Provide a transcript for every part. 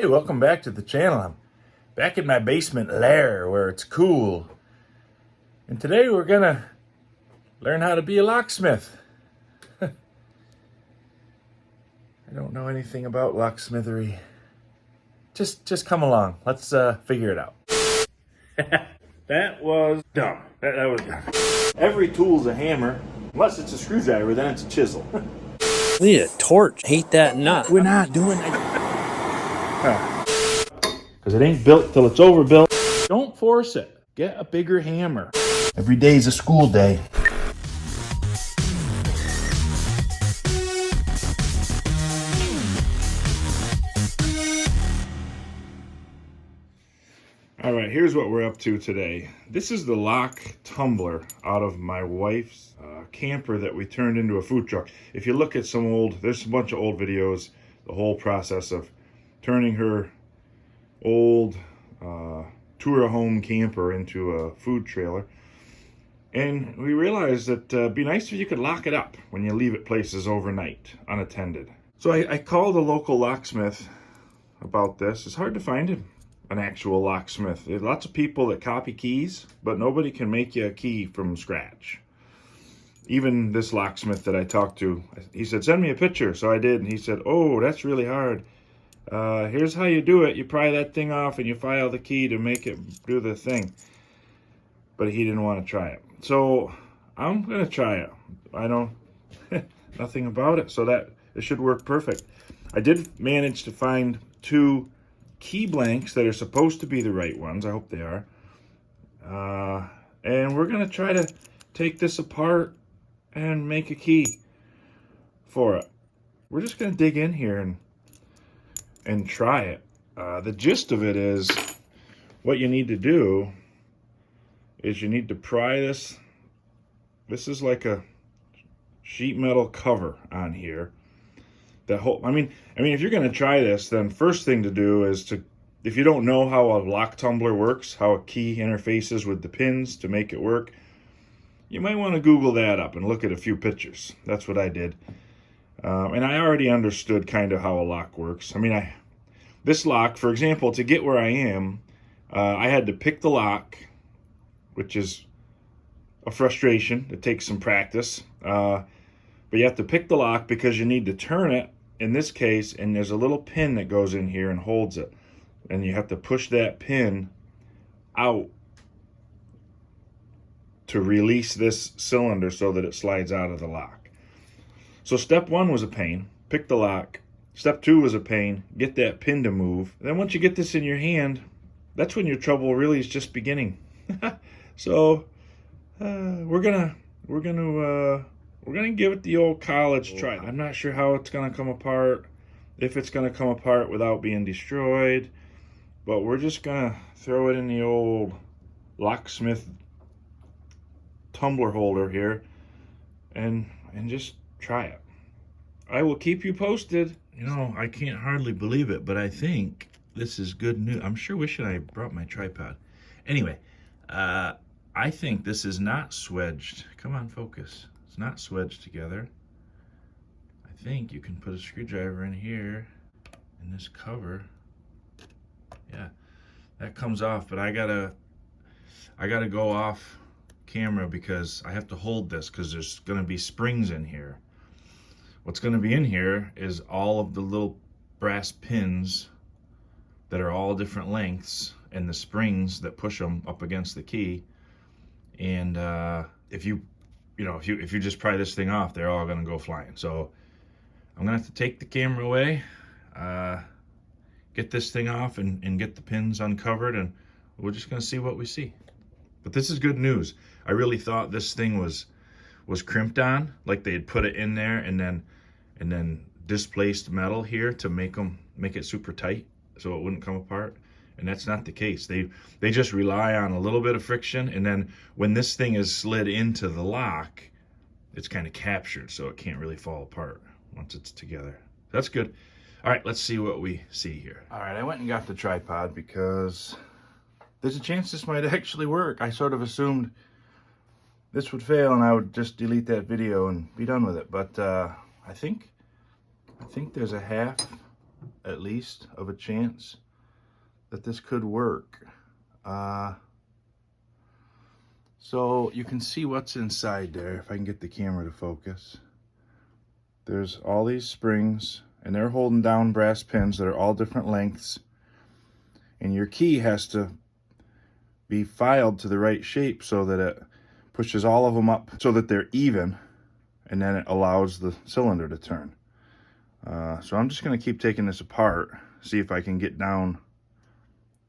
Hey, welcome back to the channel. I'm back in my basement lair where it's cool. And today we're gonna learn how to be a locksmith. I don't know anything about locksmithery. Just come along. Let's figure it out. That was dumb. That was dumb. Every tool's a hammer. Unless it's a screwdriver, then it's a chisel. We need a torch. Hate that nut. We're not doing that. Because it ain't built till it's overbuilt. Don't force it. Get a bigger hammer. Every day's a school day. All right, here's what we're up to today. This is the lock tumbler out of my wife's camper that we turned into a food truck. If you look at there's a bunch of old videos, the whole process of turning her old tour home camper into a food trailer. And we realized that it'd be nice if you could lock it up when you leave it places overnight, unattended. So I called a local locksmith about this. It's hard to find an actual locksmith. There's lots of people that copy keys, but nobody can make you a key from scratch. Even this locksmith that I talked to, he said, send me a picture. So I did, and he said, oh, that's really hard. Here's how you do it. You pry that thing off and you file the key to make it do the thing. But he didn't want to try it. So I'm going to try it. I know nothing about it, so that it should work perfect. I did manage to find 2 key blanks that are supposed to be the right ones. I hope they are. And we're going to try to take this apart and make a key for it. We're just going to dig in here and try it. The gist of it is what you need to do is you need to pry this. This is like a sheet metal cover on here. I mean, if you're going to try this, then first thing to do is if you don't know how a lock tumbler works, how a key interfaces with the pins to make it work, you might want to Google that up and look at a few pictures. That's what I did. And I already understood kind of how a lock works. This lock, for example, to get where I am, I had to pick the lock, which is a frustration. It takes some practice. But you have to pick the lock because you need to turn it, in this case, and there's a little pin that goes in here and holds it. And you have to push that pin out to release this cylinder so that it slides out of the lock. So step 1 was a pain. Pick the lock. Step 2 was a pain. Get that pin to move. And then once you get this in your hand, that's when your trouble really is just beginning. So we're gonna give it the old college try. I'm not sure how it's gonna come apart, if it's gonna come apart without being destroyed, but we're just gonna throw it in the old locksmith tumbler holder here and just try it. I will keep you posted. You know, I can't hardly believe it, but I think this is good news. I'm sure wishing I brought my tripod. Anyway, I think this is not swedged. Come on, focus. It's not swedged together. I think you can put a screwdriver in here in this cover. Yeah, that comes off, but I gotta go off camera because I have to hold this because there's gonna be springs in here. What's going to be in here is all of the little brass pins that are all different lengths and the springs that push them up against the key. And if you just pry this thing off, they're all going to go flying. So I'm going to have to take the camera away, get this thing off and get the pins uncovered, and we're just going to see what we see. But this is good news. I really thought this thing was crimped on, like they had put it in there and then displaced metal here to make it super tight so it wouldn't come apart. And that's not the case. They just rely on a little bit of friction, and then when this thing is slid into the lock, it's kind of captured so it can't really fall apart once it's together. That's good. All right, let's see what we see here. All right, I went and got the tripod because there's a chance this might actually work. I sort of assumed this would fail and I would just delete that video and be done with it. But I think there's a half at least, of a chance that this could work. So you can see what's inside there, if I can get the camera to focus. There's all these springs, and they're holding down brass pins that are all different lengths. And your key has to be filed to the right shape so that it pushes all of them up so that they're even, and then it allows the cylinder to turn. So I'm just going to keep taking this apart, see if I can get down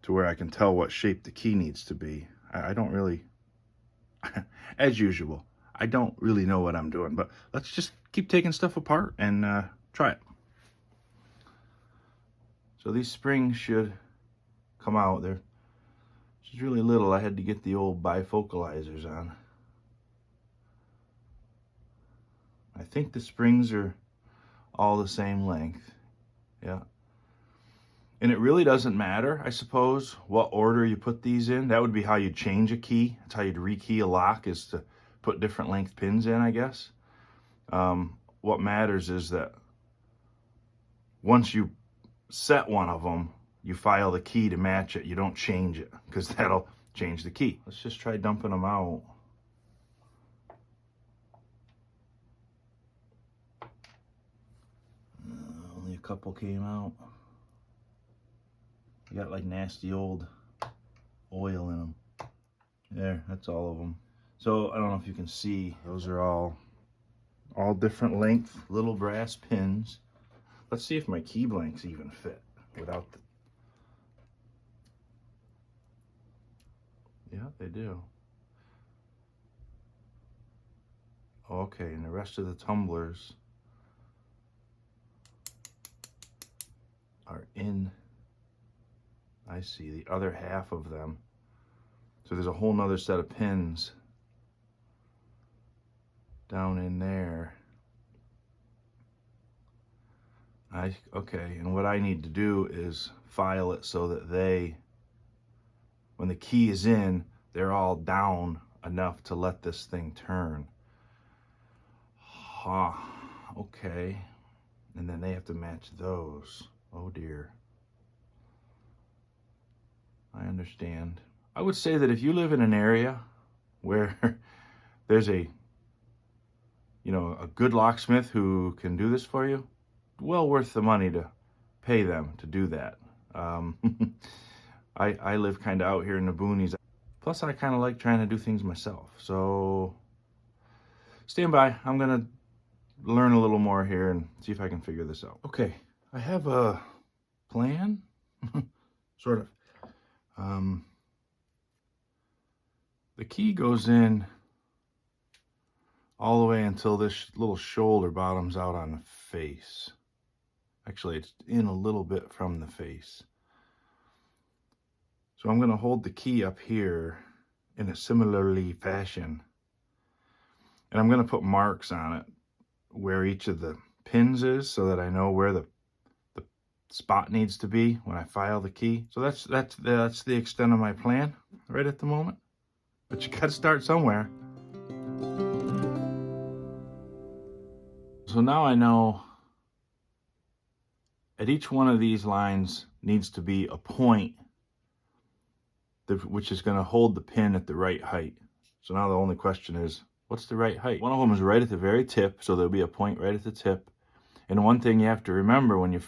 to where I can tell what shape the key needs to be. I don't really, as usual, I don't really know what I'm doing, but let's just keep taking stuff apart and try it. So these springs should come out. They're just really little. I had to get the old bifocalizers on. I think the springs are all the same length. Yeah. And it really doesn't matter, I suppose, what order you put these in. That would be how you'd change a key. That's how you'd rekey a lock, is to put different length pins in, I guess. What matters is that once you set one of them, you file the key to match it. You don't change it, because that'll change the key. Let's just try dumping them out. Only a couple came out. You got like nasty old oil in them. There, that's all of them. So I don't know if you can see, those are all different length little brass pins. Let's see if my key blanks even fit without the... Yeah, they do. Okay, and the rest of the tumblers are in, I see, the other half of them. So there's a whole nother set of pins down in there. Okay, and what I need to do is file it so that they, when the key is in, they're all down enough to let this thing turn. Okay. And then they have to match those. Oh dear. I understand. I would say that if you live in an area where there's a good locksmith who can do this for you, well worth the money to pay them to do that. I live kind of out here in the boonies. Plus, I kind of like trying to do things myself. So stand by. I'm going to learn a little more here and see if I can figure this out. Okay, I have a plan, sort of. The key goes in all the way until this little shoulder bottoms out on the face. Actually, it's in a little bit from the face. So I'm going to hold the key up here in a similarly fashion. And I'm going to put marks on it where each of the pins is, so that I know where the spot needs to be when I file the key. So that's the extent of my plan right at the moment. But you got to start somewhere. So now I know at each one of these lines needs to be a point which is going to hold the pin at the right height. So now the only question is, what's the right height? One of them is right at the very tip, so there'll be a point right at the tip. And one thing you have to remember when you're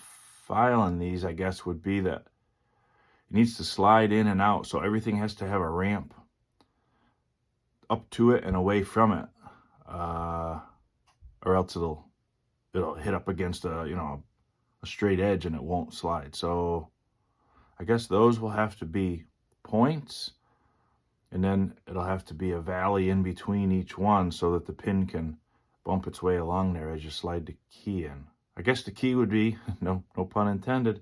filing these, I guess, would be that it needs to slide in and out. So everything has to have a ramp up to it and away from it, or else it'll hit up against a straight edge and it won't slide. So I guess those will have to be points, and then it'll have to be a valley in between each one so that the pin can bump its way along there as you slide the key in. I guess the key would be, no pun intended,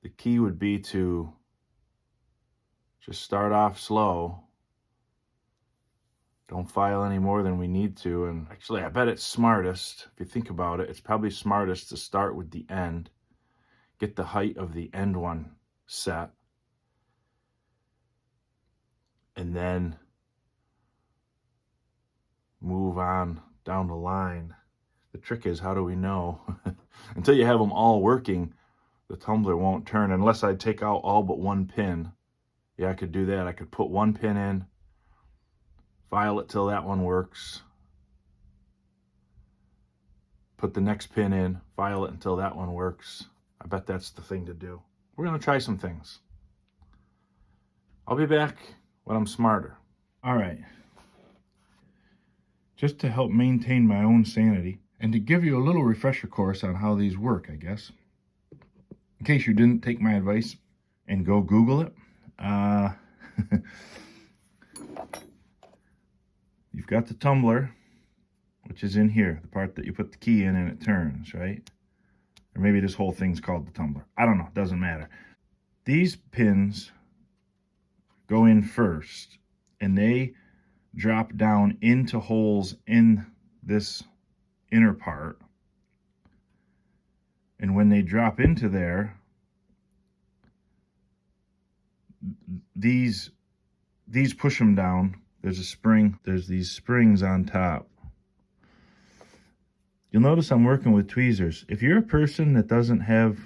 the key would be to just start off slow. Don't file any more than we need to. And actually, I bet it's smartest, if you think about it, it's probably smartest to start with the end, get the height of the end one set, and then move on down the line. The trick is, how do we know? Until you have them all working the tumbler won't turn unless I take out all but one pin. Yeah, I could do that. I could put one pin in, file it till that one works, put the next pin in, file it until that one works. I bet that's the thing to do. We're going to try some things. I'll be back when I'm smarter. All right. Just to help maintain my own sanity and to give you a little refresher course on how these work, I guess. In case you didn't take my advice and go Google it. You've got the tumbler, which is in here, the part that you put the key in and it turns, right? Or maybe this whole thing's called the tumbler. I don't know, doesn't matter. These pins go in first, and they drop down into holes in this inner part. And when they drop into there, these push them down. There's a spring. There's these springs on top. You'll notice I'm working with tweezers. If you're a person that doesn't have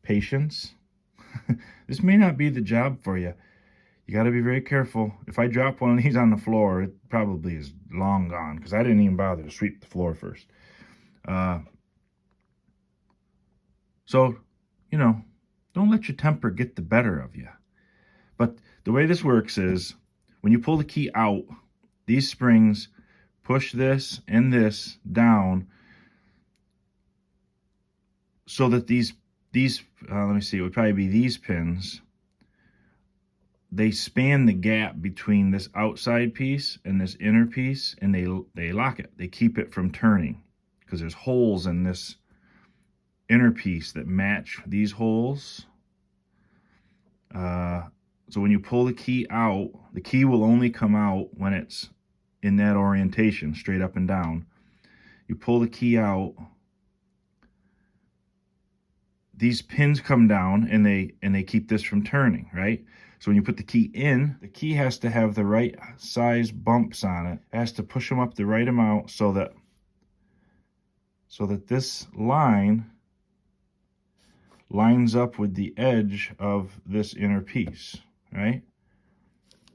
patience, this may not be the job for you. You got to be very careful. If I drop one of these on the floor, it probably is long gone because I didn't even bother to sweep the floor first. So, you know, don't let your temper get the better of you. But the way this works is when you pull the key out, these springs push this and this down so that these let me see, it would probably be these pins. They span the gap between this outside piece and this inner piece, and they lock it. They keep it from turning because there's holes in this inner piece that match these holes. So when you pull the key out, the key will only come out when it's in that orientation, straight up and down. You pull the key out, these pins come down and they keep this from turning, right? So when you put the key in, the key has to have the right size bumps on it. It has to push them up the right amount so that this line lines up with the edge of this inner piece, right?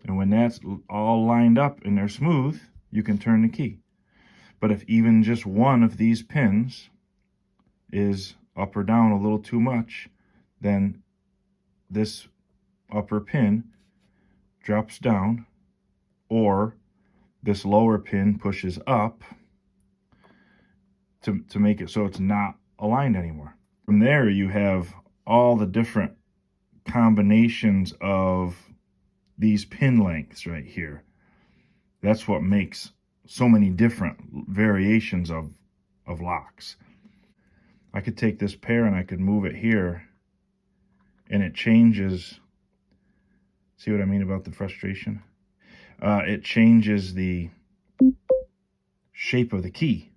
And when that's all lined up and they're smooth, you can turn the key. But if even just one of these pins is up or down a little too much, then this upper pin drops down, or this lower pin pushes up to make it so it's not aligned anymore. From there, you have all the different combinations of these pin lengths right here. That's what makes so many different variations of locks. I could take this pair and I could move it here, and it changes. See what I mean about the frustration? It changes the shape of the key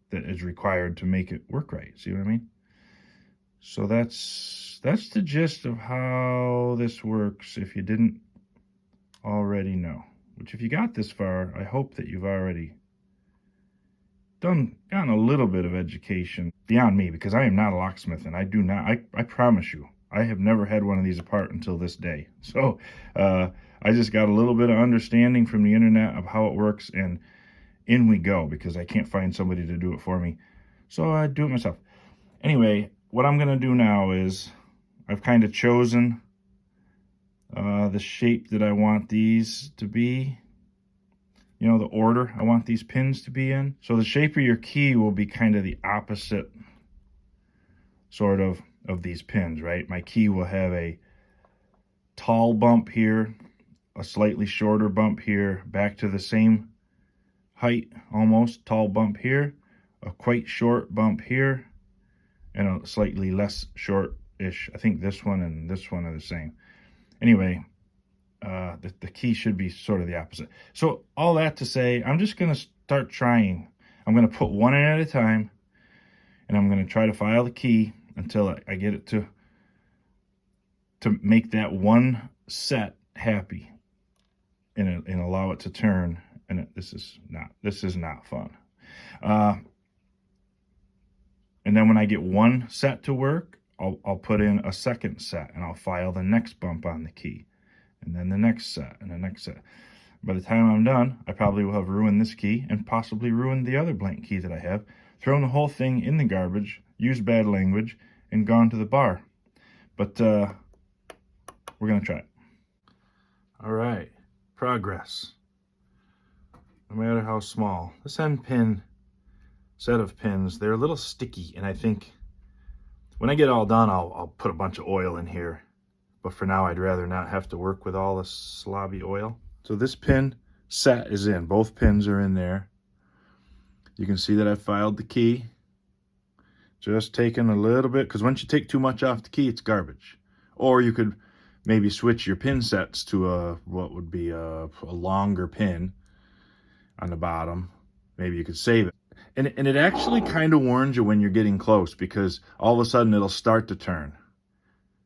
that is required to make it work right. See what I mean? So that's the gist of how this works if you didn't already know. Which, if you got this far, I hope that you've already gotten a little bit of education beyond me, because I am not a locksmith, and I promise you, I have never had one of these apart until this day. So I just got a little bit of understanding from the internet of how it works, and in we go, because I can't find somebody to do it for me. So I do it myself. Anyway, what I'm going to do now is I've kind of chosen the shape that I want these to be. You know, the order I want these pins to be in. So the shape of your key will be kind of the opposite sort of these pins, right? My key will have a tall bump here, a slightly shorter bump here, back to the same height, almost tall bump here, a quite short bump here, and a slightly less short-ish. I think this one and this one are the same. Anyway, the key should be sort of the opposite. So all that to say, I'm just going to start trying. I'm going to put one in at a time, and I'm going to try to file the key until I get it to make that one set happy and allow it to turn. And this is not fun. And then when I get one set to work, I'll put in a second set, and I'll file the next bump on the key, and then the next set, and the next set. By the time I'm done, I probably will have ruined this key and possibly ruined the other blank key that I have, thrown the whole thing in the garbage, used bad language, and gone to the bar. But we're going to try it. All right, progress. No matter how small. This end pin set of pins, they're a little sticky, and I think when I get all done, I'll put a bunch of oil in here. But for now, I'd rather not have to work with all the slobby oil. So this pin set is in. Both pins are in there. You can see that I filed the key. Just taking a little bit, because once you take too much off the key, it's garbage. Or you could maybe switch your pin sets to what would be a longer pin on the bottom. Maybe you could save it. And it actually kind of warns you when you're getting close, because all of a sudden it'll start to turn.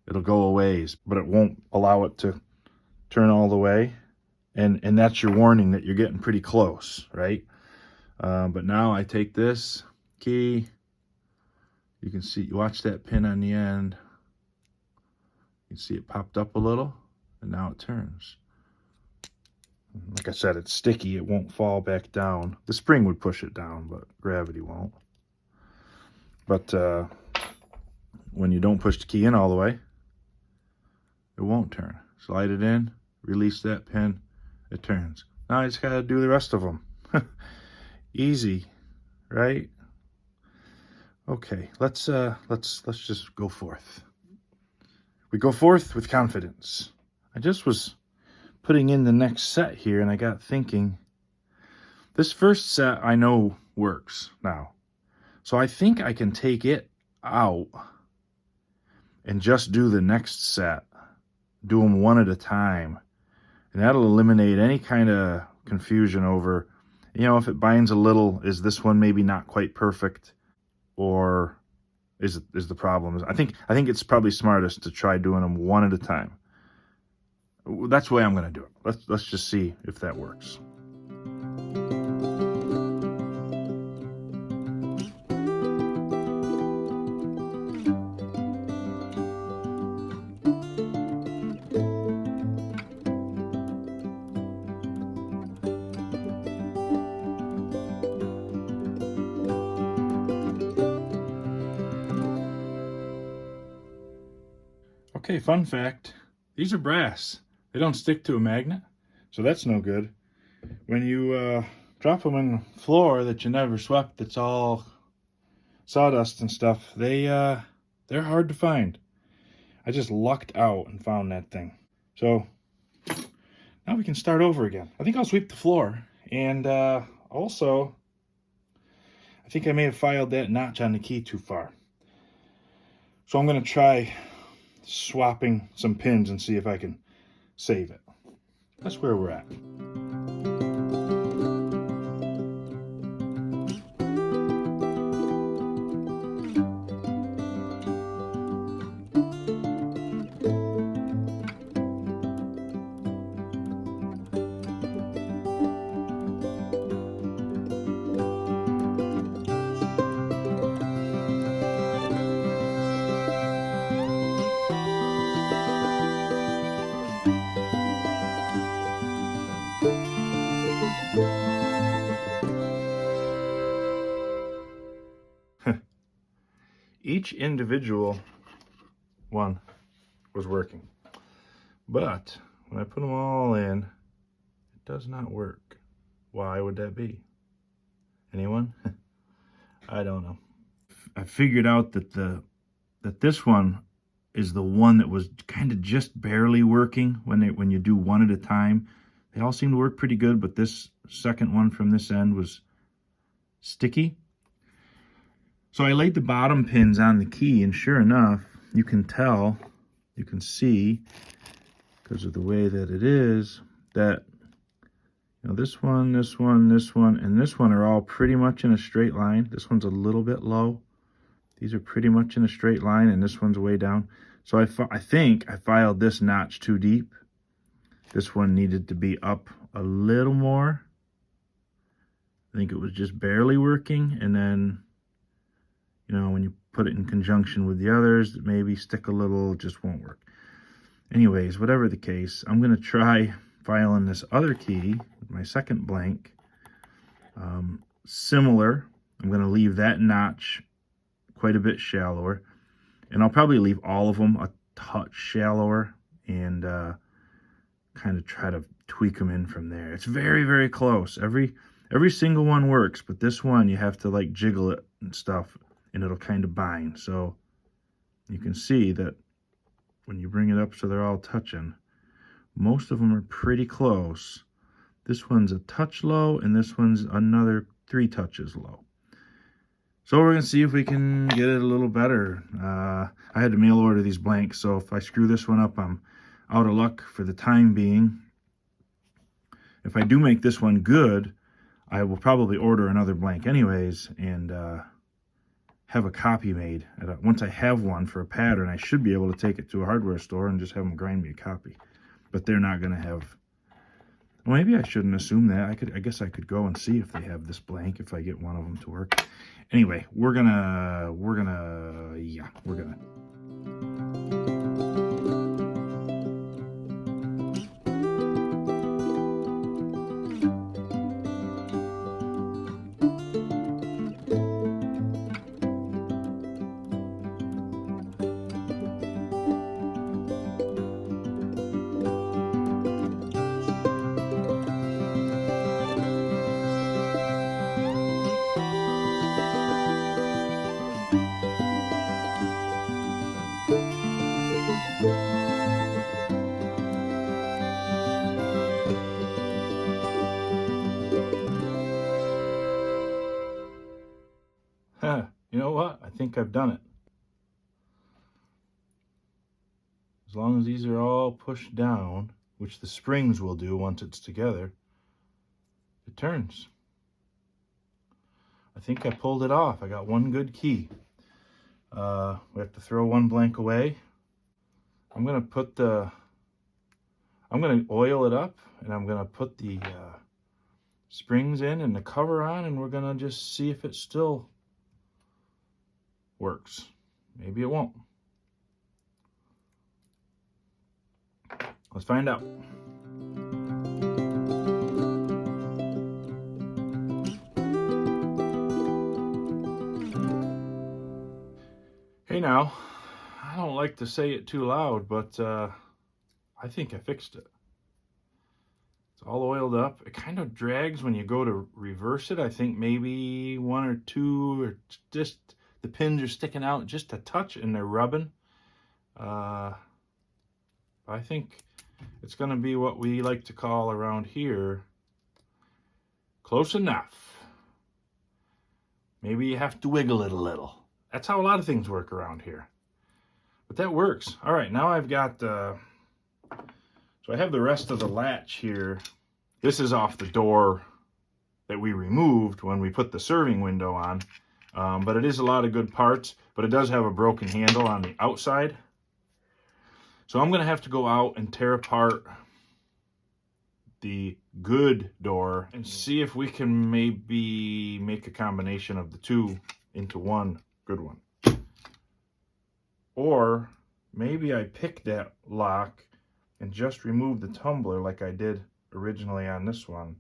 It'll go a ways, but it won't allow it to turn all the way. And that's your warning that you're getting pretty close, right? But now I take this key. You can see, watch that pin on the end. You can see it popped up a little, and now it turns. Like I said, it's sticky. It won't fall back down. The spring would push it down, but gravity won't. But when you don't push the key in all the way, it won't turn. Slide it in, release that pin, it turns. Now I just gotta do the rest of them. Easy, right? Okay, let's just go forth. We go forth with confidence. I just was putting in the next set here, and I got thinking, this first set I know works now. So I think I can take it out and just do the next set. Do them one at a time. And that'll eliminate any kind of confusion over, if it binds a little, is this one maybe not quite perfect? Or is the problem? I think it's probably smartest to try doing them one at a time. That's the way I'm going to do it. Let's just see if that works. Okay, fun fact. These are brass. They don't stick to a magnet, so that's no good. When you drop them on the floor that you never swept, that's all sawdust and stuff, they're hard to find. I just lucked out and found that thing. So now we can start over again. I think I'll sweep the floor, and also I think I may have filed that notch on the key too far. So I'm going to try swapping some pins and see if I can save it. That's where we're at. Each individual one was working, but when I put them all in, it does not work. Why would that be? Anyone? I don't know. I figured out that this one is the one that was kind of just barely working when you do one at a time. They all seem to work pretty good, but this second one from this end was sticky. So I laid the bottom pins on the key, and sure enough, you can see, because of the way that it is, that this one, and this one are all pretty much in a straight line. This one's a little bit low. These are pretty much in a straight line, and this one's way down. So I think I filed this notch too deep. This one needed to be up a little more. I think it was just barely working, and then when you put it in conjunction with the others that maybe stick a little, just won't work. Anyways, whatever the case, I'm going to try filing this other key, my second blank, similar. I'm going to leave that notch quite a bit shallower, and I'll probably leave all of them a touch shallower and kind of try to tweak them in from there. It's very, very close. Every single one works, but this one you have to like jiggle it and stuff, and it'll kind of bind. So you can see that when you bring it up so they're all touching, most of them are pretty close. This one's a touch low, and this one's another 3 touches low. So we're going to see if we can get it a little better. I had to mail order these blanks, so if I screw this one up, I'm out of luck for the time being. If I do make this one good, I will probably order another blank anyways and have a copy made. Once I have one for a pattern, I should be able to take it to a hardware store and just have them grind me a copy. But they're not going to have... Well, maybe I shouldn't assume that. I guess I could go and see if they have this blank if I get one of them to work. Anyway, we're gonna. You know what? I think I've done it. As long as these are all pushed down, which the springs will do once it's together, it turns. I think I pulled it off. I got one good key. We have to throw one blank away. I'm going to oil it up, and I'm going to put the springs in and the cover on, and we're going to just see if it still works. Maybe it won't. Let's find out. Hey now, I don't like to say it too loud, but I think I fixed it. It's all oiled up. It kind of drags when you go to reverse it. I think maybe 1 or 2 or just the pins are sticking out just a touch and they're rubbing. I think it's going to be what we like to call around here close enough. Maybe you have to wiggle it a little. That's how a lot of things work around here. But that works. All right, now I've got, so I have the rest of the latch here. This is off the door that we removed when we put the serving window on. But it is a lot of good parts, but it does have a broken handle on the outside. So I'm going to have to go out and tear apart the good door and see if we can maybe make a combination of the two into one good one. Or maybe I pick that lock and just remove the tumbler like I did originally on this one.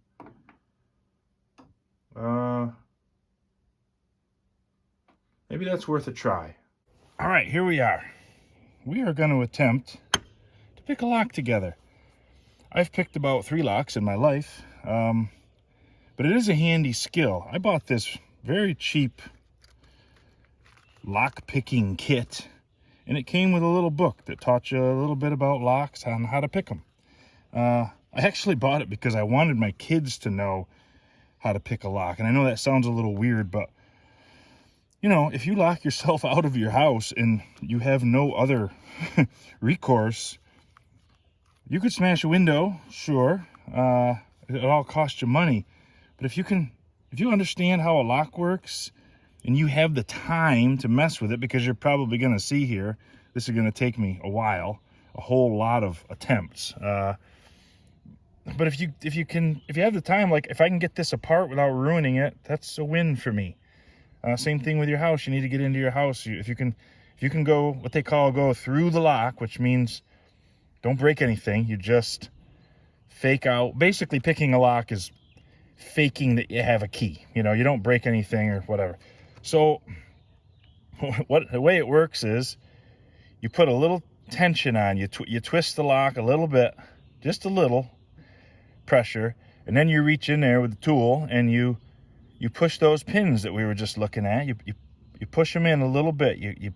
Maybe that's worth a try. All right, here we are. We are going to attempt to pick a lock together. I've picked about 3 locks in my life, but it is a handy skill. I bought this very cheap lock picking kit, and it came with a little book that taught you a little bit about locks and how to pick them. I actually bought it because I wanted my kids to know how to pick a lock, and I know that sounds a little weird, but you know, if you lock yourself out of your house and you have no other recourse, you could smash a window, sure. It all costs you money. But if you understand how a lock works and you have the time to mess with it, because you're probably going to see here, this is going to take me a while, a whole lot of attempts. But if you have the time, like if I can get this apart without ruining it, that's a win for me. Same thing with your house. You need to get into your house. If you can go what they call go through the lock, which means don't break anything. You just fake out. Basically, picking a lock is faking that you have a key. You don't break anything or whatever. So the way it works is you put a little tension on. You twist the lock a little bit, just a little pressure, and then you reach in there with the tool and you push those pins that we were just looking at. You push them in a little bit. You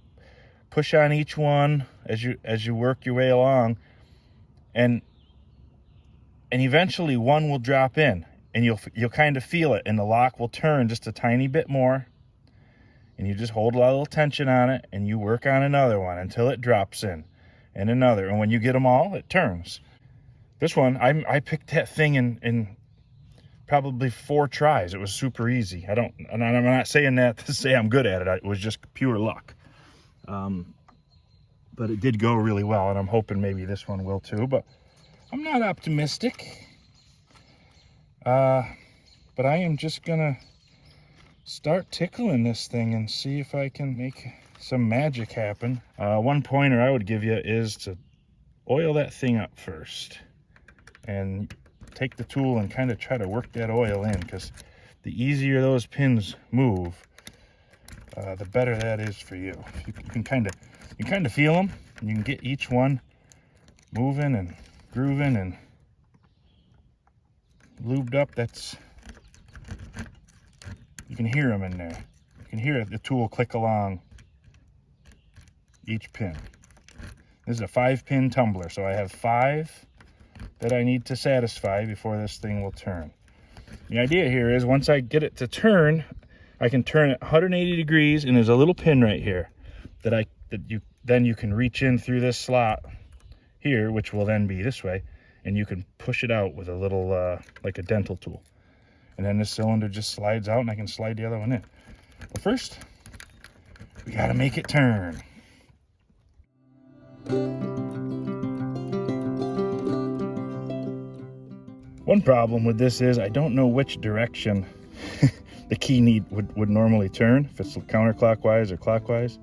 push on each one as you work your way along, and eventually one will drop in, and you'll kind of feel it, and the lock will turn just a tiny bit more, and you just hold a little tension on it, and you work on another one until it drops in, and another, and when you get them all, it turns. This one, I picked that thing in probably 4 tries. It was super easy. And I'm not saying that to say I'm good at it. It was just pure luck. But it did go really well, and I'm hoping maybe this one will too, but I'm not optimistic. But I am just gonna start tickling this thing and see if I can make some magic happen. One pointer I would give you is to oil that thing up first, and take the tool and kind of try to work that oil in, because the easier those pins move, the better that is for you. You can kind of feel them, and you can get each one moving and grooving and lubed up. You can hear them in there. You can hear the tool click along each pin. This is a 5-pin tumbler, so I have 5 that I need to satisfy before this thing will turn. The idea here is once I get it to turn, I can turn it 180 degrees, and there's a little pin right here that you can reach in through this slot here, which will then be this way, and you can push it out with a little like a dental tool, and then this cylinder just slides out, and I can slide the other one in. But first, we got to make it turn. One problem with this is I don't know which direction the key would normally turn, if it's counterclockwise or clockwise.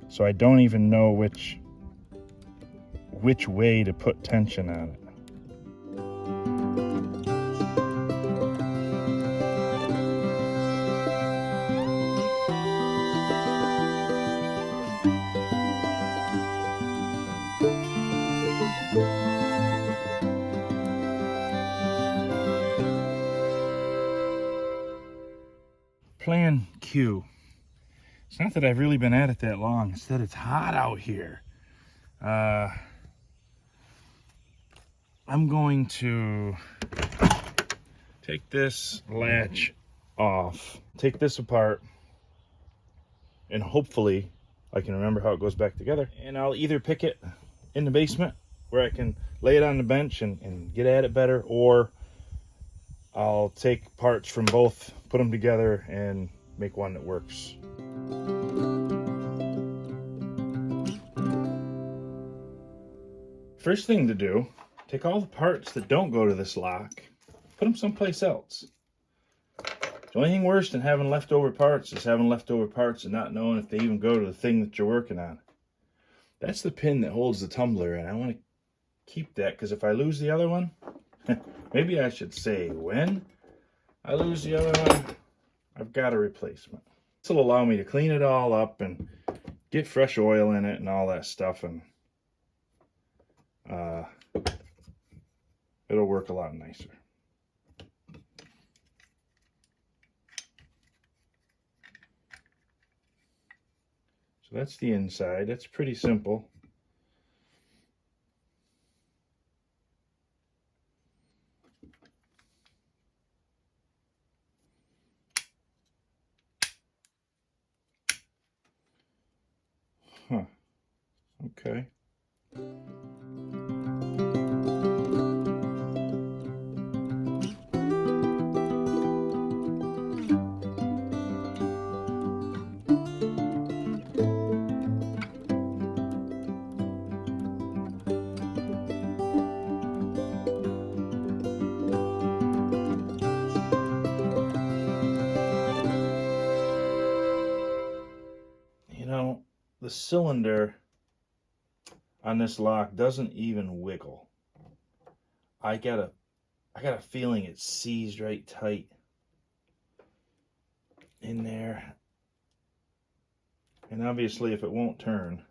So I don't even know which way to put tension on it. Plan Q. It's not that I've really been at it that long. It's that it's hot out here. I'm going to take this latch off, take this apart, and hopefully I can remember how it goes back together. And I'll either pick it in the basement where I can lay it on the bench and get at it better, or I'll take parts from both, put them together, and make one that works. First thing to do, take all the parts that don't go to this lock, put them someplace else. The only thing worse than having leftover parts is having leftover parts and not knowing if they even go to the thing that you're working on. That's the pin that holds the tumbler, and I want to keep that, because if I lose the other one, maybe I should say when I lose the other one, I've got a replacement. This will allow me to clean it all up and get fresh oil in it and all that stuff, and it'll work a lot nicer. So that's the inside. That's pretty simple. Huh. Okay. the cylinder on this lock doesn't even wiggle. I got a feeling it's seized right tight in there. And obviously if it won't turn,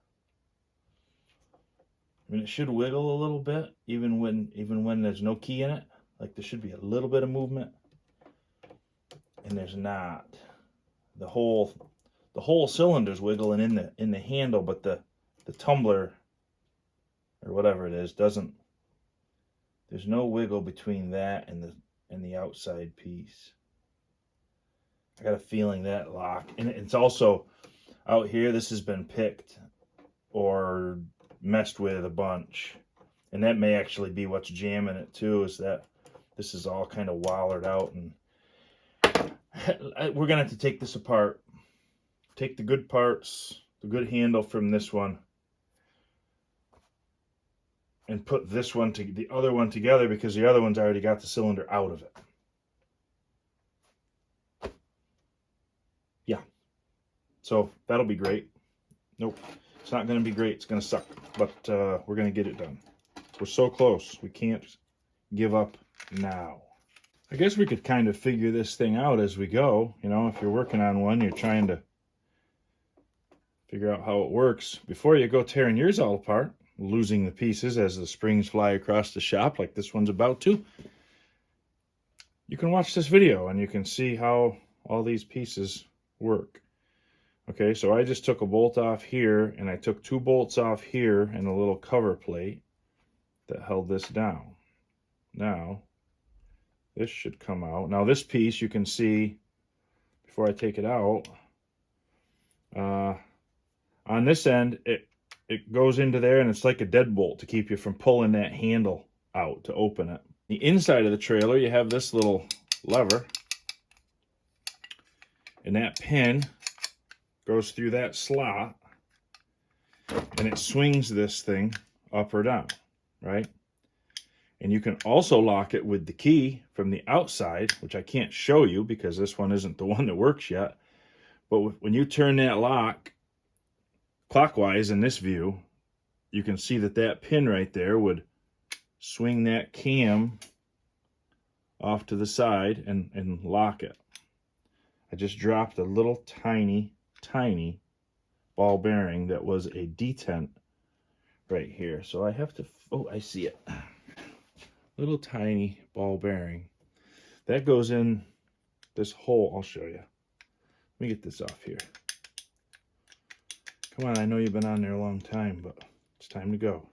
I mean, it should wiggle a little bit even when there's no key in it. Like there should be a little bit of movement, and there's not. The whole cylinder's wiggling in the handle, but the tumbler or whatever it is doesn't. There's no wiggle between that and the outside piece. I got a feeling that lock, and it's also out here. This has been picked or messed with a bunch, and that may actually be what's jamming it too, is that this is all kind of wallered out. And we're gonna have to take this apart, take the good parts, the good handle from this one, and put this one to the other one together, because the other one's already got the cylinder out of it. Yeah, so that'll be great. Nope, it's not going to be great. It's going to suck, but we're going to get it done. We're so close. We can't give up now. I guess we could kind of figure this thing out as we go. You know, if you're working on one, you're trying to figure out how it works before you go tearing yours all apart, losing the pieces as the springs fly across the shop like this one's about to. You can watch this video and you can see how all these pieces work. Okay, so I just took a bolt off here, and I took 2 bolts off here and a little cover plate that held this down. Now, this should come out. Now this piece, you can see, before I take it out, on this end, it goes into there, and it's like a deadbolt to keep you from pulling that handle out to open it. The inside of the trailer, you have this little lever, and that pin goes through that slot, and it swings this thing up or down, right? And you can also lock it with the key from the outside, which I can't show you because this one isn't the one that works yet. But when you turn that lock clockwise in this view, you can see that that pin right there would swing that cam off to the side and lock it. I just dropped a little tiny ball bearing that was a detent right here. So I have to, oh, I see it. Little tiny ball bearing. That goes in this hole. I'll show you. Let me get this off here. Come on, I know you've been on there a long time, but it's time to go.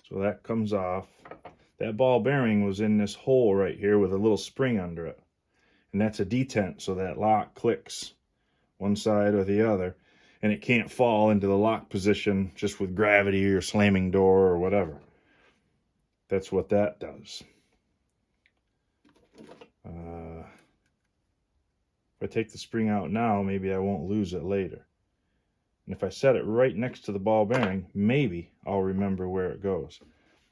So that comes off. That ball bearing was in this hole right here with a little spring under it. And that's a detent, so that lock clicks one side or the other, and it can't fall into the lock position just with gravity or slamming door or whatever. That's what that does. If I take the spring out now, maybe I won't lose it later. And if I set it right next to the ball bearing, maybe I'll remember where it goes.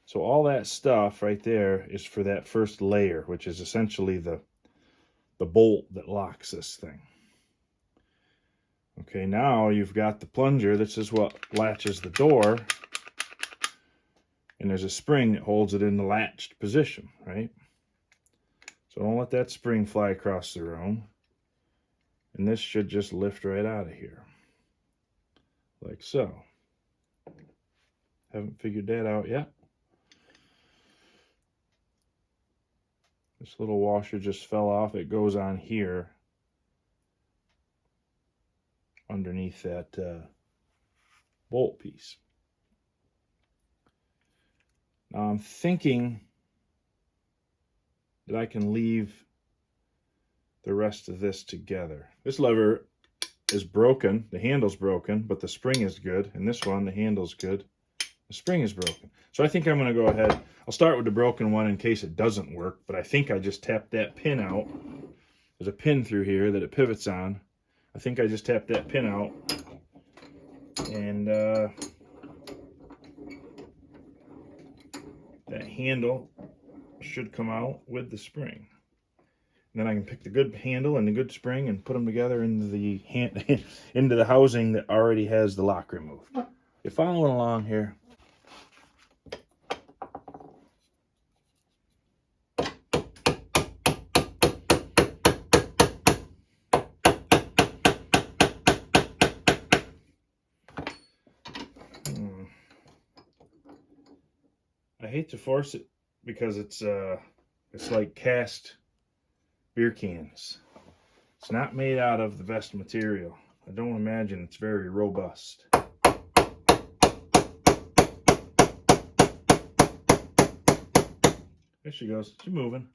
So all that stuff right there is for that first layer, which is essentially the bolt that locks this thing. Okay, now you've got the plunger. This is what latches the door. And there's a spring that holds it in the latched position, right? So don't let that spring fly across the room. And this should just lift right out of here. Like so. Haven't figured that out yet. This little washer just fell off. It goes on here underneath that bolt piece. Now I'm thinking that I can leave the rest of this together. This lever is broken, the handle's broken, but the spring is good. And this one, the handle's good, the spring is broken. So I think I'm going to go ahead. I'll start with the broken one in case it doesn't work, but I think I just tapped that pin out. There's a pin through here that it pivots on. I think I just tapped that pin out, and that handle should come out with the spring. And then I can pick the good handle and the good spring and put them together into the into the housing that already has the lock removed. You're following along here. I hate to force it because it's like cast beer cans. It's not made out of the best material. I don't imagine it's very robust. There she goes. She's moving.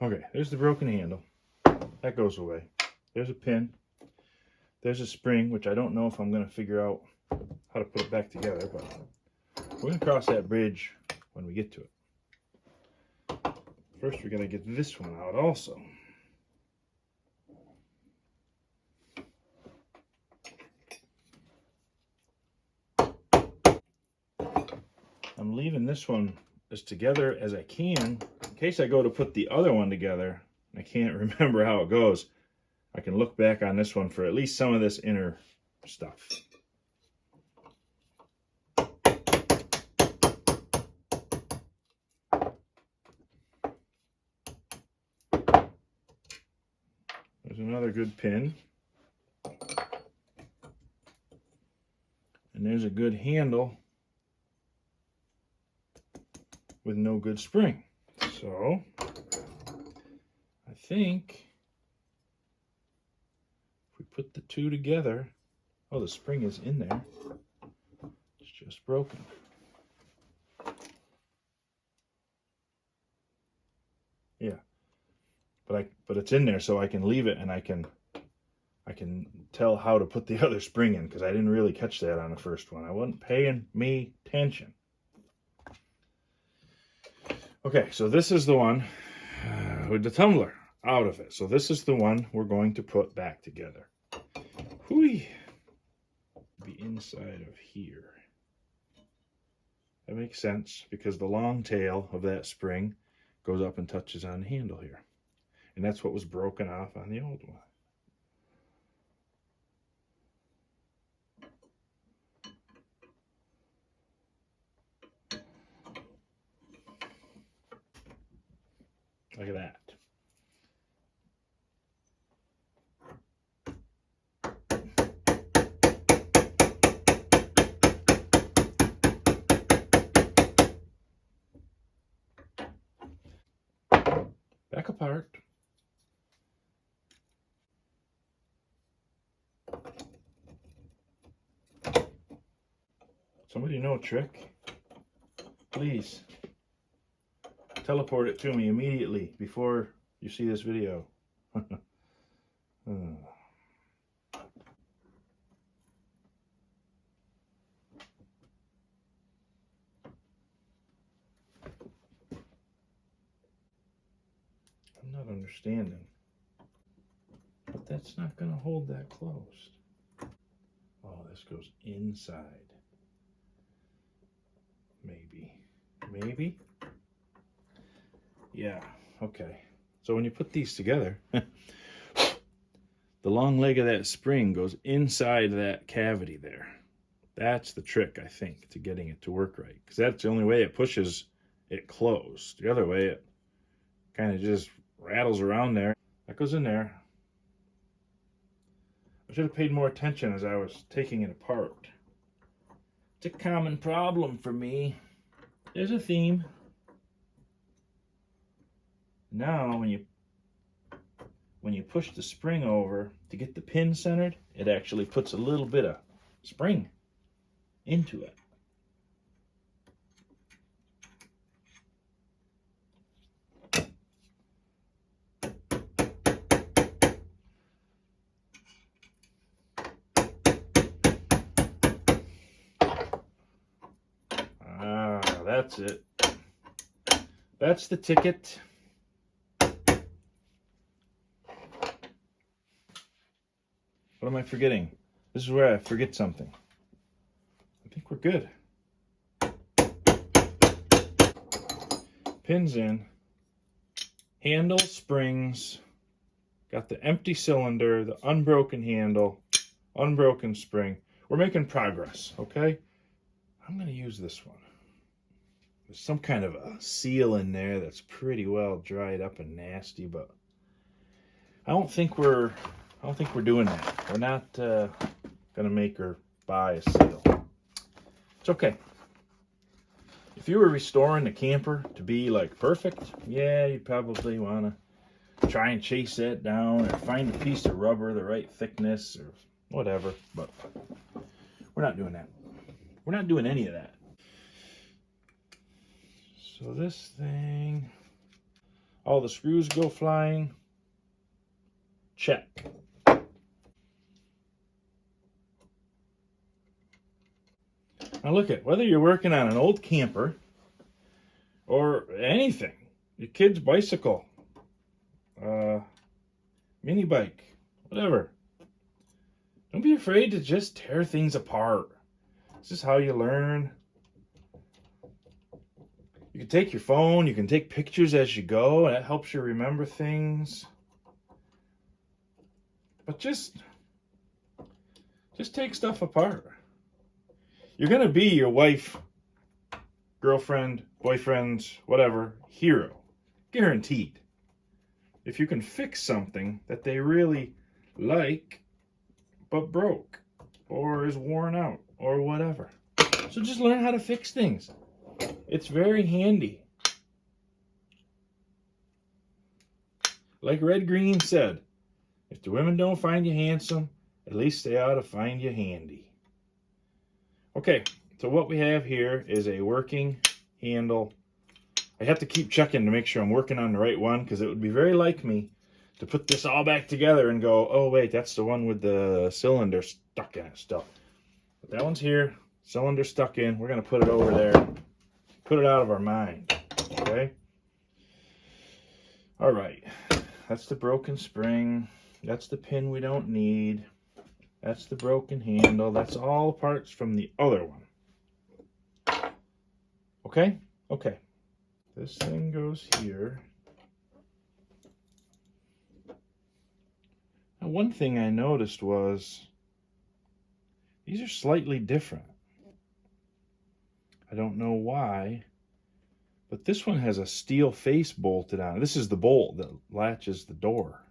Okay, there's the broken handle. That goes away. There's a pin. There's a spring, which I don't know if I'm going to figure out how to put it back together, but we're going to cross that bridge when we get to it. First, we're going to get this one out also. I'm leaving this one as together as I can in case I go to put the other one together and I can't remember how it goes. I can look back on this one for at least some of this inner stuff. There's another good pin. And there's a good handle with no good spring. So I think if we put the two together, oh, the spring is in there. It's just broken. Yeah. But it's in there, so I can leave it and I can tell how to put the other spring in, because I didn't really catch that on the first one. I wasn't paying me attention. Okay, so this is the one with the tumbler out of it. So this is the one we're going to put back together. Hooey. The inside of here. That makes sense because the long tail of that spring goes up and touches on the handle here. And that's what was broken off on the old one. Look at that. Back apart. Somebody know a trick? Please. Teleport it to me immediately before you see this video. I'm not understanding. But that's not going to hold that closed. Oh, this goes inside. Maybe. Maybe? Yeah, okay. So when you put these together, the long leg of that spring goes inside that cavity there. That's the trick, I think, to getting it to work right. Because that's the only way it pushes it closed. The other way, it kind of just rattles around there. That goes in there. I should have paid more attention as I was taking it apart. It's a common problem for me. There's a theme. Now, when you push the spring over to get the pin centered, it actually puts a little bit of spring into it. that's it. That's the ticket. What am I forgetting? This is where I forget something. I think we're good. Pins in. Handle, springs. Got the empty cylinder, the unbroken handle, unbroken spring. We're making progress, okay? I'm going to use this one. There's some kind of a seal in there that's pretty well dried up and nasty, but I don't think we're doing that. We're not gonna make her buy a seal. It's okay. If you were restoring the camper to be like perfect, yeah, you'd probably want to try and chase that down or find a piece of rubber the right thickness or whatever. But we're not doing that. We're not doing any of that. So this thing, all the screws go flying. Check. Now look at, whether you're working on an old camper or anything, your kid's bicycle, mini bike, whatever, don't be afraid to just tear things apart. This is how you learn. You can take your phone, you can take pictures as you go, and that helps you remember things. But just take stuff apart. You're going to be your wife, girlfriend, boyfriend, whatever, hero. Guaranteed. If you can fix something that they really like, but broke, or is worn out, or whatever. So just learn how to fix things. It's very handy. Like Red Green said, if the women don't find you handsome, at least they ought to find you handy. Okay, so what we have here is a working handle. I have to keep checking to make sure I'm working on the right one, because it would be very like me to put this all back together and go, oh wait, that's the one with the cylinder stuck in it still. But that one's here, cylinder stuck in. We're going to put it over there, put it out of our mind, okay? All right, that's the broken spring. That's the pin we don't need. That's the broken handle. That's all parts from the other one. Okay? Okay. This thing goes here. Now, one thing I noticed was these are slightly different. I don't know why, but this one has a steel face bolted on it. This is the bolt that latches the door.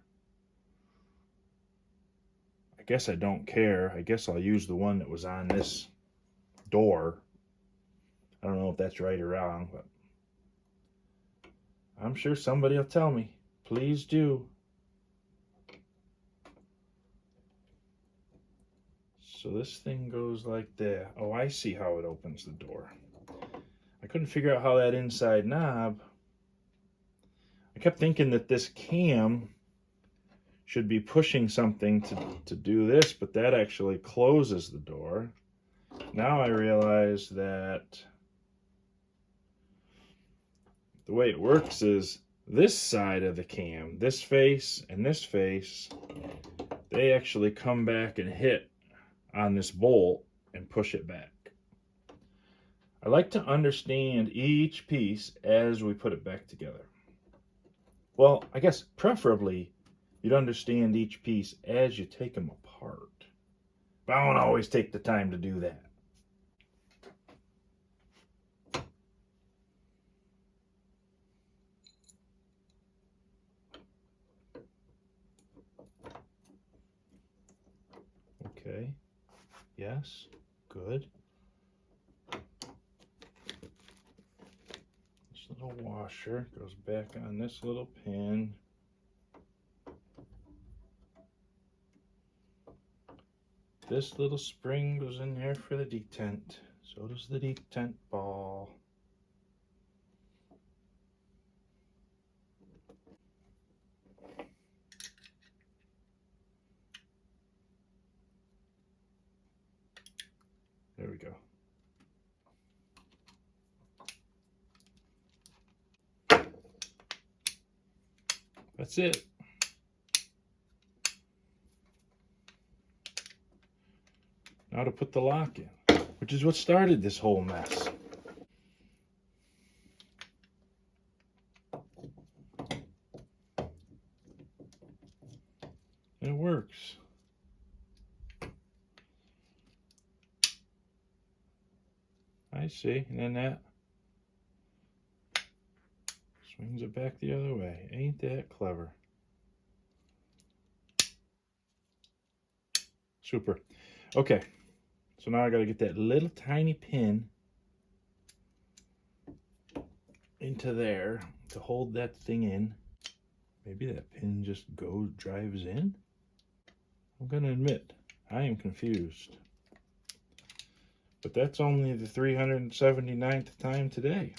I guess I don't care. I guess I'll use the one that was on this door. I don't know if that's right or wrong, but I'm sure somebody will tell me. Please do. So this thing goes like that. Oh, I see how it opens the door. I couldn't figure out how that inside knob. I kept thinking that this cam should be pushing something to do this, but that actually closes the door. Now I realize that the way it works is this side of the cam, this face and this face, they actually come back and hit on this bolt and push it back. I like to understand each piece as we put it back together. Well, I guess preferably you'd understand each piece as you take them apart. But I don't always take the time to do that. Okay. Yes. Good. This little washer goes back on this little pin. This little spring goes in there for the detent. So does the detent ball. There we go. That's it. Now to put the lock in, which is what started this whole mess. And it works. I see. And then that swings it back the other way. Ain't that clever? Super. Okay. So now I got to get that little tiny pin into there to hold that thing in. Maybe that pin just drives in? I'm going to admit, I am confused. But that's only the 379th time today.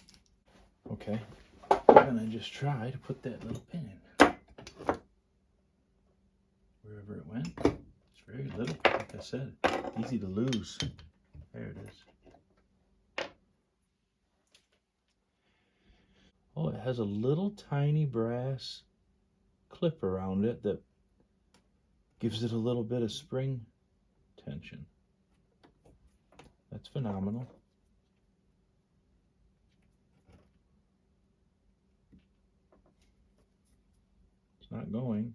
Okay, I'm going to just try to put that little pin in. Wherever it went. It's very little, like I said. Easy to lose. There it is. Oh, it has a little tiny brass clip around it that gives it a little bit of spring tension. That's phenomenal. It's not going.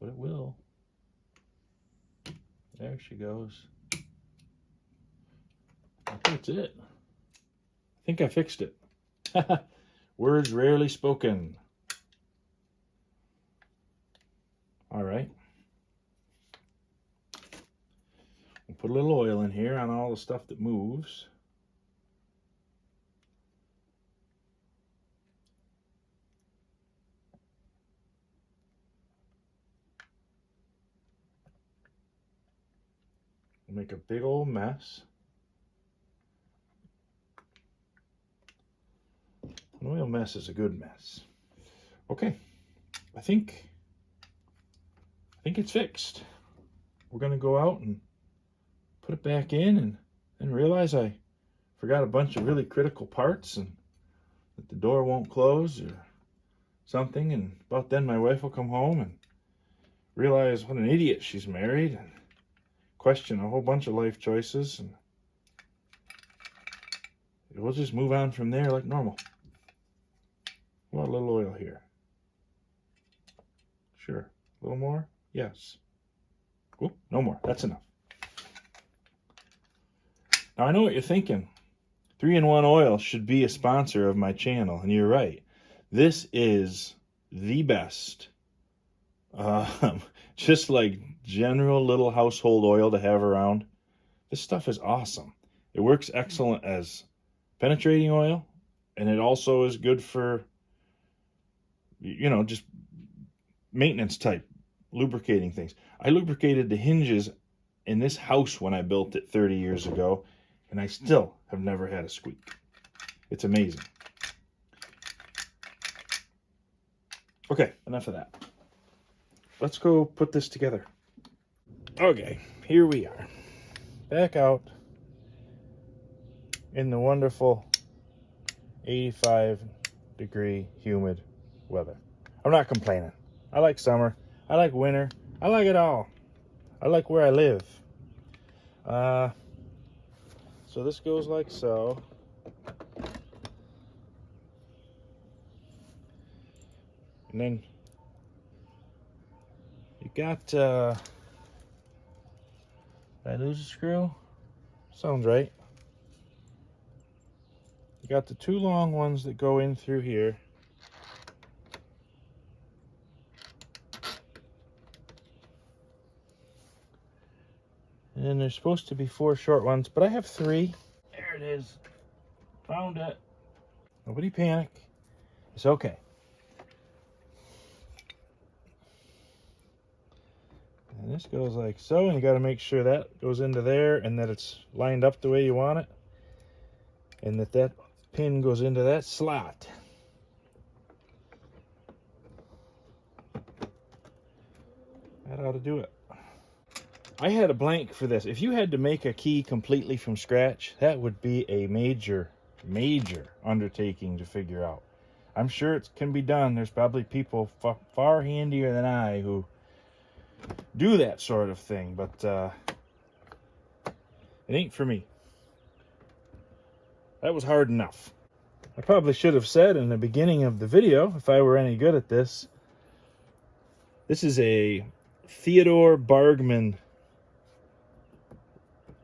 But it will. There she goes. I think that's it. I think I fixed it. Words rarely spoken. All right. We'll put a little oil in here on all the stuff that moves. We'll make a big old mess. An oil mess is a good mess. Okay, I think it's fixed. We're gonna go out and put it back in and then realize I forgot a bunch of really critical parts and that the door won't close or something, and about then my wife will come home and realize what an idiot she's married and question a whole bunch of life choices, and we'll just move on from there like normal. Well, a little oil here. Sure. A little more? Yes. Oop, no more. That's enough. Now I know what you're thinking. 3-in-1 Oil should be a sponsor of my channel, and you're right. This is the best. Just like general little household oil to have around. This stuff is awesome. It works excellent as penetrating oil, and it also is good for, you know, just maintenance type lubricating things. I lubricated the hinges in this house when I built it 30 years ago, and I still have never had a squeak. It's amazing. Okay, enough of that. Let's go put this together. Okay, here we are. Back out in the wonderful 85-degree humid weather. I'm not complaining. I like summer. I like winter. I like it all. I like where I live. So this goes like so. And then you got, did I lose a screw? Sounds right. You got the two long ones that go in through here. And then there's supposed to be 4 short ones, but I have 3. There it is. Found it. Nobody panic. It's okay. And this goes like so, and you got to make sure that goes into there and that it's lined up the way you want it. And that pin goes into that slot. That ought to do it. I had a blank for this. If you had to make a key completely from scratch, that would be a major major undertaking to figure out. I'm sure it can be done. There's probably people far handier than I who do that sort of thing, but it ain't for me. That was hard enough. I probably should have said in the beginning of the video, if I were any good at this, this is a Theodore Bargman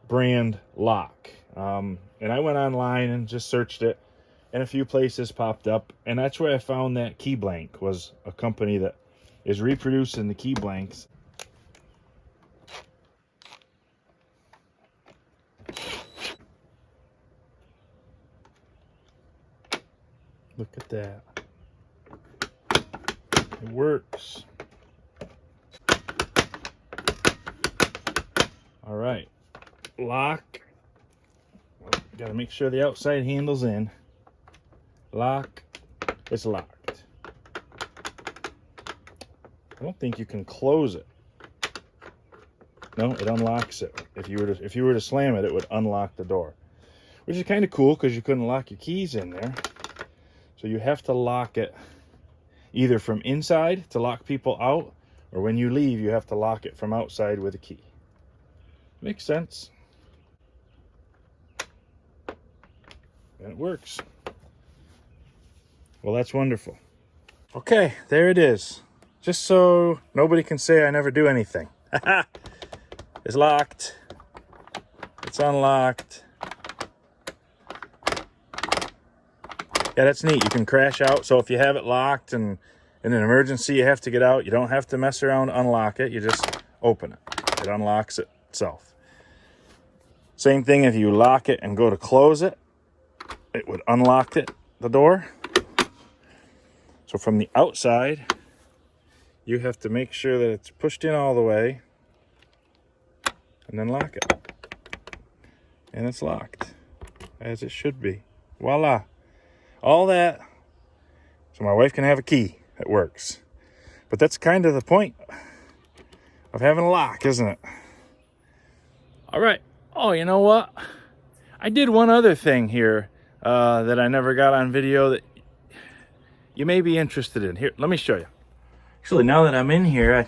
brand lock. And I went online and just searched it, and a few places popped up, and that's where I found that key blank was a company that is reproducing the key blanks. Look at that. It works. All right. Lock. Got to make sure the outside handle's in. Lock. It's locked. I don't think you can close it. No, it unlocks it. If you were to slam it, it would unlock the door, which is kind of cool because you couldn't lock your keys in there. So you have to lock it either from inside to lock people out, or when you leave, you have to lock it from outside with a key. Makes sense. And it works. Well, that's wonderful. Okay, there it is. Just so nobody can say I never do anything. It's locked. It's unlocked. Yeah, that's neat. You can crash out. So if you have it locked and in an emergency you have to get out, you don't have to mess around to unlock it. You just open it. It unlocks itself. Same thing if you lock it and go to close it, it would unlock the door. So from the outside, you have to make sure that it's pushed in all the way and then lock it. And it's locked, as it should be. Voila. All that so my wife can have a key that works. But that's kind of the point of having a lock, isn't it? All right. Oh, you know what? I did one other thing here that I never got on video that you may be interested in. Here, let me show you. Actually, now that I'm in here,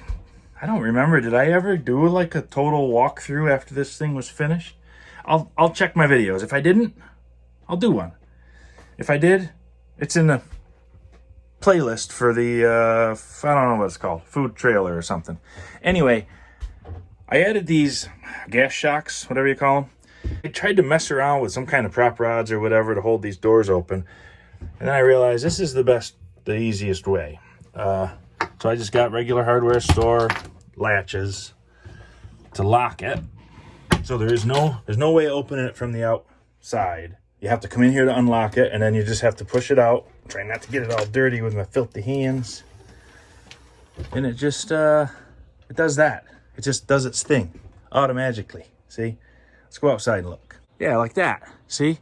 I don't remember. Did I ever do like a total walkthrough after this thing was finished? I'll check my videos. If I didn't, I'll do one. If I did, it's in the playlist for the, I don't know what it's called, food trailer or something. Anyway, I added these gas shocks, whatever you call them. I tried to mess around with some kind of prop rods or whatever to hold these doors open. And then I realized this is the easiest way. So I just got regular hardware store latches to lock it. So there's no way opening it from the outside. You have to come in here to unlock it, and then you just have to push it out. I'm trying not to get it all dirty with my filthy hands. And it just, it does that. It just does its thing automatically. See? Let's go outside and look. Yeah, like that. See?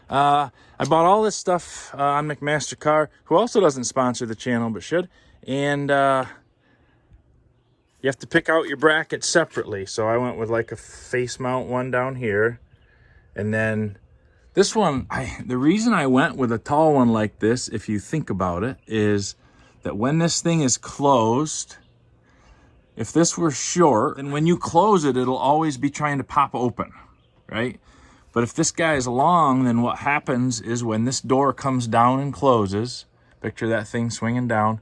I bought all this stuff on McMaster-Carr, who also doesn't sponsor the channel, but should. And you have to pick out your brackets separately. So I went with like a face mount one down here. And then this one, the reason I went with a tall one like this, if you think about it, is that when this thing is closed, if this were short, then when you close it, it'll always be trying to pop open, right? But if this guy is long, then what happens is when this door comes down and closes, picture that thing swinging down.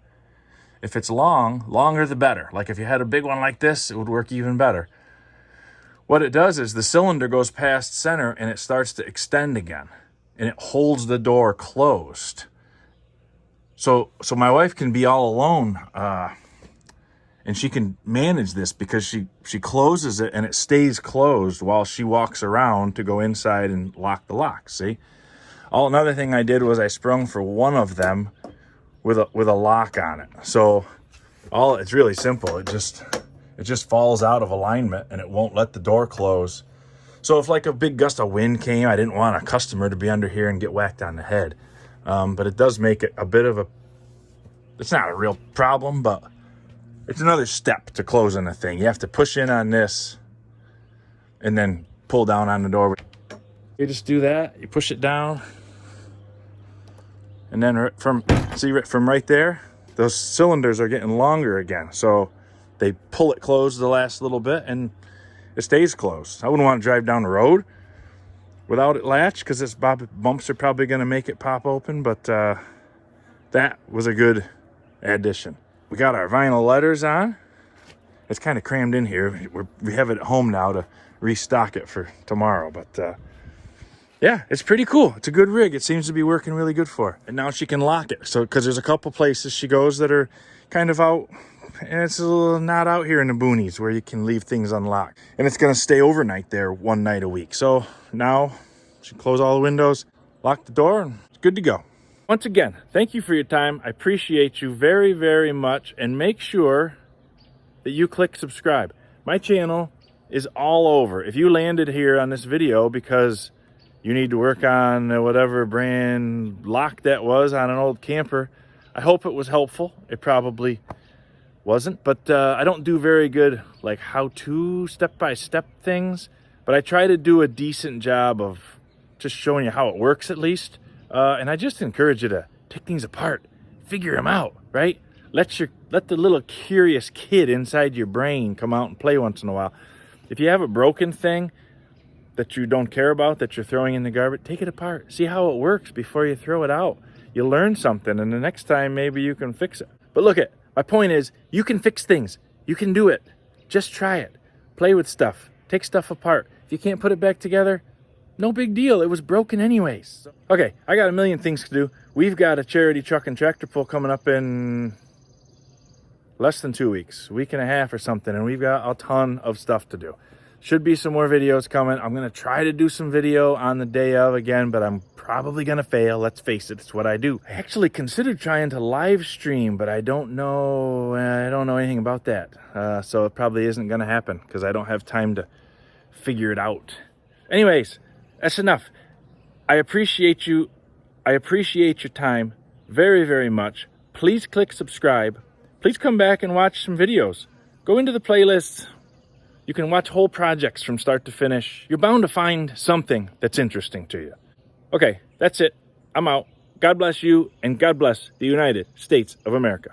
If it's longer the better. Like if you had a big one like this, it would work even better. What it does is the cylinder goes past center and it starts to extend again. And it holds the door closed. So my wife can be all alone and she can manage this because she closes it and it stays closed while she walks around to go inside and lock the lock, see? Another thing I did was I sprung for one of them with a lock on it. So it's really simple. It just falls out of alignment and it won't let the door close. So if like a big gust of wind came, I didn't want a customer to be under here and get whacked on the head. But it does make it a bit of it's not a real problem, but it's another step to closing the thing. You have to push in on this and then pull down on the door. You just do that, you push it down, And then from right there, those cylinders are getting longer again. So they pull it closed the last little bit and it stays closed. I wouldn't want to drive down the road without it latched because this bumps are probably going to make it pop open. But that was a good addition. We got our vinyl letters on. It's kind of crammed in here. We have it at home now to restock it for tomorrow. But yeah, it's pretty cool. It's a good rig. It seems to be working really good for her. And now she can lock it. So, because there's a couple places she goes that are kind of out, and it's a little not out here in the boonies where you can leave things unlocked. And it's going to stay overnight there one night a week. So now she can close all the windows, lock the door, and it's good to go. Once again, thank you for your time. I appreciate you very, very much. And make sure that you click subscribe. My channel is all over. If you landed here on this video because you need to work on whatever brand lock that was on an old camper, I hope it was helpful. It probably wasn't, but I don't do very good like how-to step-by-step things, but I try to do a decent job of just showing you how it works at least. And I just encourage you to take things apart, figure them out, right? Let the little curious kid inside your brain come out and play once in a while. If you have a broken thing that you don't care about, that you're throwing in the garbage, take it apart. See how it works before you throw it out. You'll learn something, and the next time maybe you can fix it. But look, my point is, you can fix things. You can do it. Just try it. Play with stuff. Take stuff apart. If you can't put it back together, no big deal. It was broken anyways. Okay, I got a million things to do. We've got a charity truck and tractor pull coming up in less than 2 weeks, a week and a half or something, and we've got a ton of stuff to do. Should be some more videos coming. I'm going to try to do some video on the day of again, but I'm probably going to fail. Let's face it, it's what I do. I actually considered trying to live stream, but I don't know anything about that. So it probably isn't going to happen because I don't have time to figure it out. Anyways, that's enough. I appreciate you. I appreciate your time very, very much. Please click subscribe. Please come back and watch some videos. Go into the playlist. You can watch whole projects from start to finish. You're bound to find something that's interesting to you. Okay, that's it. I'm out. God bless you, and God bless the United States of America.